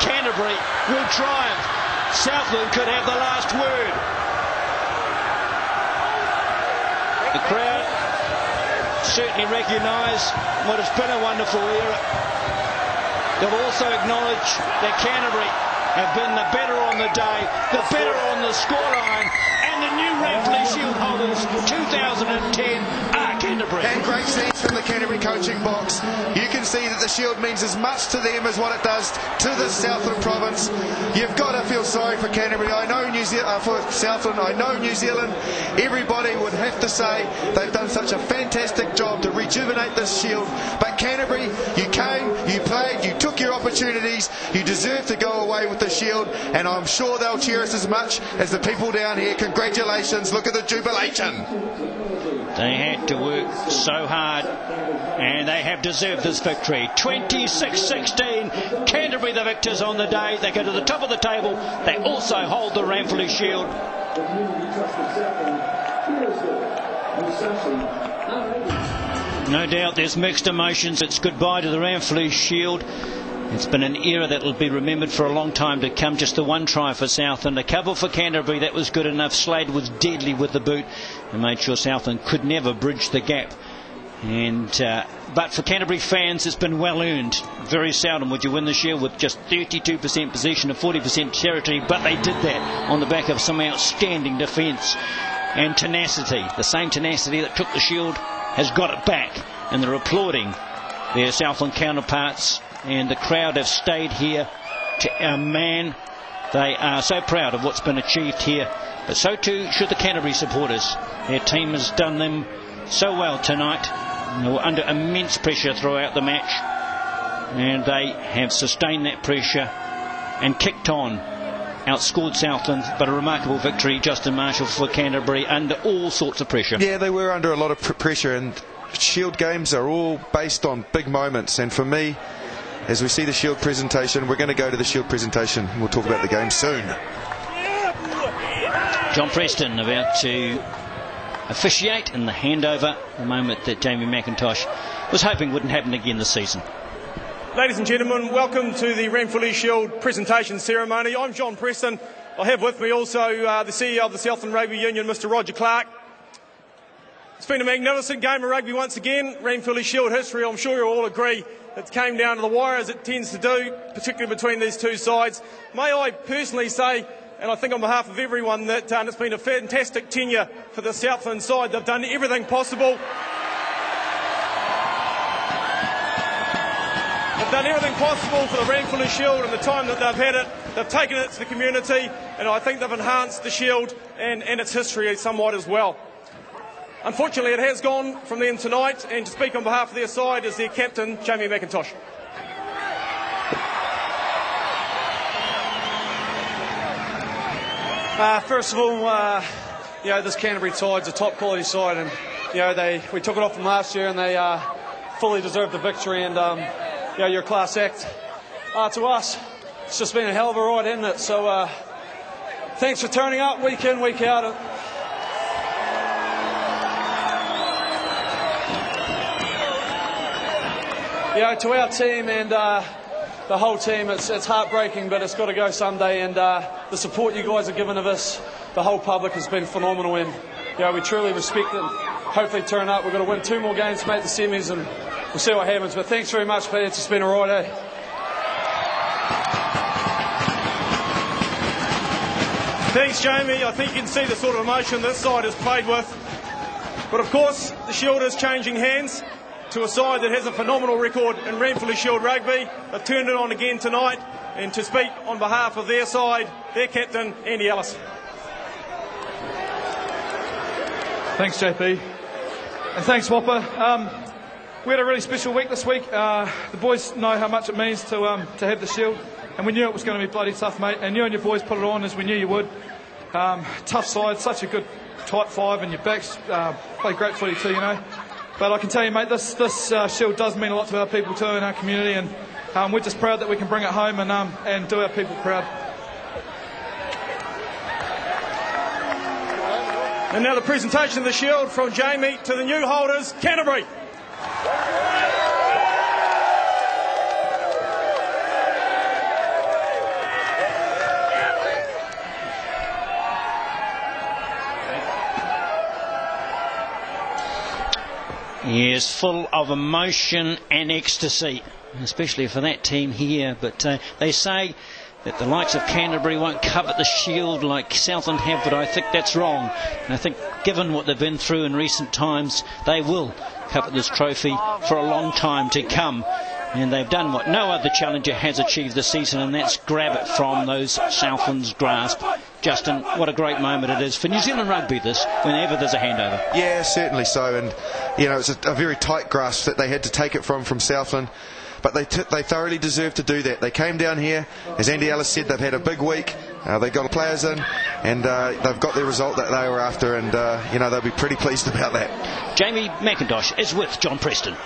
Canterbury will triumph. Southland could have the last word. The crowd certainly recognise what has been a wonderful era. They've also acknowledged that Canterbury have been the better on the day, the better on the scoreline, and the new Ranfurly Shield holders 2010 are Canterbury. And great scenes from the Canterbury coaching box. You can see that the Shield means as much to them as what it does to the Southland province. You've got to feel sorry for Canterbury. I know for Southland, I know New Zealand. Everybody would have to say they've done such a fantastic job to rejuvenate this Shield. But Canterbury, you came, you played, you took your opportunities, you deserve to go away with the Shield, and I'm sure they'll cheer us as much as the people down here. Congratulations, look at the jubilation. They had to work so hard, and they have deserved this victory. 26-16, Canterbury the victors on the day. They go to the top of the table. They also hold the Ranfurly Shield. No doubt there's mixed emotions. It's goodbye to the Ranfurly Shield. It's been an era that will be remembered for a long time to come. Just the one try for Southland, a couple for Canterbury, that was good enough. Slade was deadly with the boot and made sure Southland could never bridge the gap. But for Canterbury fans, it's been well earned. Very seldom would you win the Shield with just 32% possession and 40% territory, but they did that on the back of some outstanding defence and tenacity. The same tenacity that took the Shield has got it back, and they're applauding their Southland counterparts. And the crowd have stayed here to our man. They are so proud of what's been achieved here, but so too should the Canterbury supporters. Their team has done them so well tonight. They were under immense pressure throughout the match, and they have sustained that pressure and kicked on, outscored Southland. But a remarkable victory, Justin Marshall, for Canterbury under all sorts of pressure. Yeah, they were under a lot of pressure, and Shield games are all based on big moments. And for me, as we see the Shield presentation, we're going to go to the Shield presentation. We'll talk about the game soon. John Preston about to officiate in the handover, the moment that Jamie McIntosh was hoping wouldn't happen again this season. Ladies and gentlemen, welcome to the Ranfurly Shield presentation ceremony. I'm John Preston. I have with me also the CEO of the Southland Rugby Union, Mr. Roger Clark. It's been a magnificent game of rugby once again. Ranfurly Shield history, I'm sure you'll all agree, it came down to the wire, as it tends to do, particularly between these two sides. May I personally say, and I think on behalf of everyone, that it's been a fantastic tenure for the Southland side. They've done everything possible. They've done everything possible for the Ranfurly Shield in the time that they've had it. They've taken it to the community, and I think they've enhanced the Shield and its history somewhat as well. Unfortunately, it has gone from them tonight, and to speak on behalf of their side is their captain, Jamie McIntosh. First of all, this Canterbury side's a top quality side, and we took it off them last year, and they fully deserved the victory. And you're a class act. To us, it's just been a hell of a ride, hasn't it? So thanks for turning up week in, week out. To our team and the whole team, it's heartbreaking, but it's got to go someday. And the support you guys have given of us, the whole public, has been phenomenal. And we truly respect it. Hopefully turn up. We've got to win 2 more games to make the semis, and we'll see what happens. But thanks very much, Pete. It's just been a ride, eh? Thanks, Jamie. I think you can see the sort of emotion this side has played with. But of course, the Shield is changing hands to a side that has a phenomenal record in Ranfurly Shield rugby. They've turned it on again tonight, and to speak on behalf of their side, their captain, Andy Ellis. Thanks, JP. And thanks, Whopper. We had a really special week this week. The boys know how much it means to have the Shield, and we knew it was going to be bloody tough, mate. And you and your boys put it on as we knew you would. Tough side, such a good tight 5, and your backs play great footy too, But I can tell you, mate, this Shield does mean a lot to our people too in our community, and we're just proud that we can bring it home and do our people proud. And now the presentation of the Shield from Jamie to the new holders, Canterbury. He is full of emotion and ecstasy, especially for that team here. But they say that the likes of Canterbury won't covet the shield like Southland have, but I think that's wrong. And I think given what they've been through in recent times, they will covet this trophy for a long time to come. And they've done what no other challenger has achieved this season, and that's grab it from those Southland's grasp. Justin, what a great moment it is for New Zealand rugby, this, whenever there's a handover. Yeah, certainly so. And, you know, it's a very tight grasp that they had to take it from Southland. But they thoroughly deserve to do that. They came down here, as Andy Ellis said, they've had a big week. They got players in, and they've got the result that they were after, and, you know, they'll be pretty pleased about that. Jamie McIntosh is with John Preston.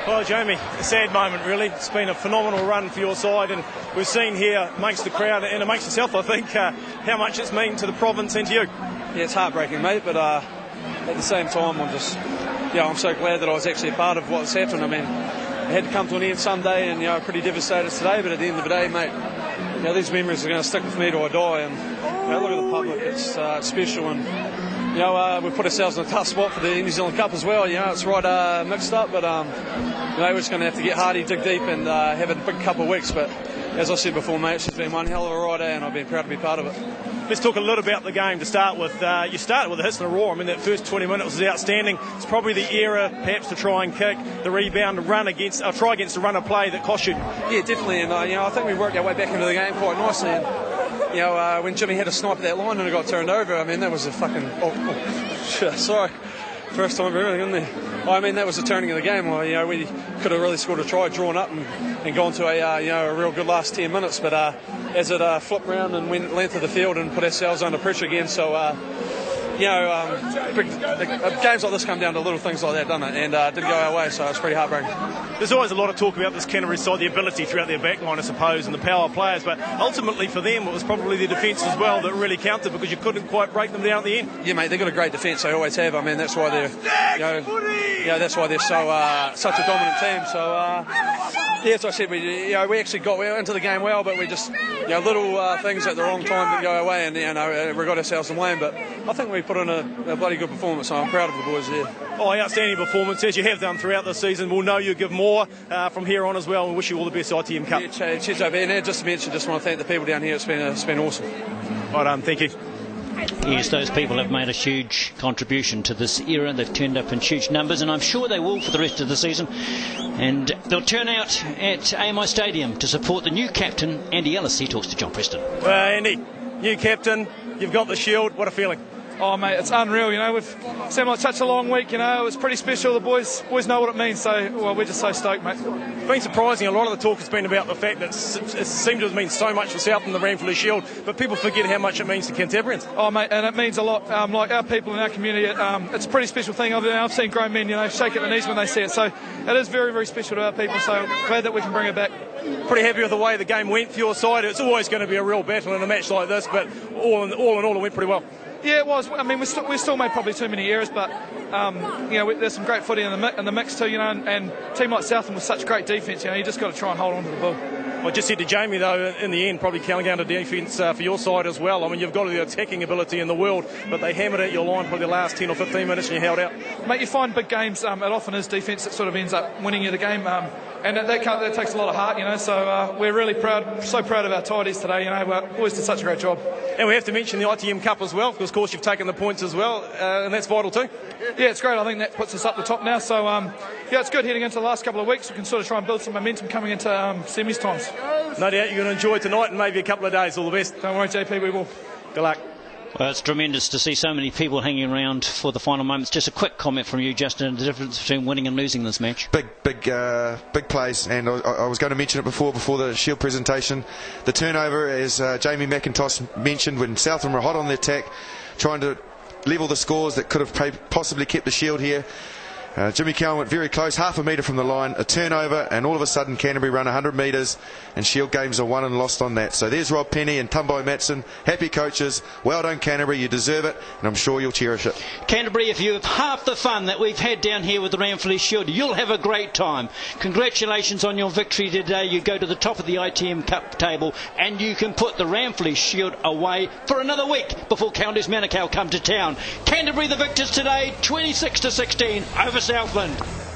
Well, Jamie, a sad moment really. It's been a phenomenal run for your side, and we've seen here amongst the crowd and amongst yourself, I think, how much it's meant to the province and to you. Yeah, it's heartbreaking, mate, but at the same time, I'm so glad that I was actually a part of what's happened. I mean, it had to come to an end someday, and, you know, pretty devastated today, but at the end of the day, mate, you know, these memories are going to stick with me till I die, and, you know, look at the public, it's special, and, you know, we've put ourselves in a tough spot for the New Zealand Cup as well. You know, it's right mixed up, but, you know, we're just going to have to get hardy, dig deep, and have a big couple of weeks. But as I said before, mate, it's just been one hell of a ride, and I've been proud to be part of it. Let's talk a little about the game to start with. You started with a hiss and a roar. I mean, that first 20 minutes was outstanding. It's probably the era, perhaps, to try and kick the rebound, try against the run of play that cost you. Yeah, definitely, and you know, I think we worked our way back into the game quite nicely. And, you know, when Jimmy had a snipe at that line and it got turned over, I mean, that was a fucking... sorry. First time for everything, isn't there? I mean, that was the turning of the game. Well, you know, we could have really scored a try, drawn up, and gone to a real good last 10 minutes. But as it flipped round and went length of the field and put ourselves under pressure again, so you know, games like this come down to little things like that, doesn't it? And it didn't go our way, so it's pretty heartbreaking. There's always a lot of talk about this Canterbury side, the ability throughout their backline, I suppose, and the power players, but ultimately for them it was probably their defence as well that really counted, because you couldn't quite break them down at the end. Yeah, mate, they've got a great defence, they always have. I mean, that's why they're, that's why they're so such a dominant team. So yeah, as I said, we actually got into the game well, but we just, little things at the wrong time didn't go our way, and we got ourselves some blame. But I think we put in a bloody good performance, so I'm proud of the boys there. Oh, outstanding performance, as you have done throughout the season. We'll know you give more from here on as well, and wish you all the best ITM Cup. Yeah, cheers, JB. And just to mention, just want to thank the people down here. It's been awesome. Well done, thank you. Yes, those people have made a huge contribution to this era. They've turned up in huge numbers, and I'm sure they will for the rest of the season. And they'll turn out at AMI Stadium to support the new captain, Andy Ellis. He talks to John Preston. Andy, new captain, you've got the shield. What a feeling. Oh, mate, it's unreal, We've seemed like such a long week, It was pretty special. The boys know what it means, so, we're just so stoked, mate. It's been surprising. A lot of the talk has been about the fact that it seemed to have meant so much for Southland, the Ranfurly Shield, but people forget how much it means to Canterburyans. Oh, mate, and it means a lot. Like our people in our community, it's a pretty special thing. I've seen grown men, shake at the knees when they see it, so it is very, very special to our people, so glad that we can bring it back. Pretty happy with the way the game went for your side. It's always going to be a real battle in a match like this, but all in all, it went pretty well. Yeah, it was. I mean, we still made probably too many errors, but there's some great footy in the mix too. And a team like Southland with such great defence, you just got to try and hold on to the ball. I just said to Jamie, though, in the end, probably counting down to defence for your side as well. I mean, you've got the attacking ability in the world, but they hammered at your line probably the last 10 or 15 minutes and you held out. Mate, you find big games, it often is defence that sort of ends up winning you the game, and that takes a lot of heart, so we're really so proud of our tidies today, boys did such a great job. And we have to mention the ITM Cup as well, because of course you've taken the points as well, and that's vital too. Yeah, it's great. I think that puts us up the top now, so it's good heading into the last couple of weeks. We can sort of try and build some momentum coming into semis times. No doubt you're going to enjoy tonight and maybe a couple of days. All the best. Don't worry, JP, we will. Good luck. Well, it's tremendous to see so many people hanging around for the final moments. Just a quick comment from you, Justin, the difference between winning and losing this match. Big plays, and I was going to mention it before the Shield presentation. The turnover, as Jamie McIntosh mentioned, when Southland were hot on the attack, trying to level the scores that could have possibly kept the Shield here. Jimmy Cowan went very close, half a metre from the line, a turnover, and all of a sudden Canterbury run 100 metres, and Shield games are won and lost on that. So there's Rob Penny and Tumbo Matson, happy coaches. Well done, Canterbury, you deserve it, and I'm sure you'll cherish it. Canterbury, if you have half the fun that we've had down here with the Ranfurly Shield, you'll have a great time. Congratulations on your victory today. You go to the top of the ITM Cup table, and you can put the Ranfurly Shield away for another week before Counties Manukau come to town. Canterbury the victors today, 26-16 over for Southland.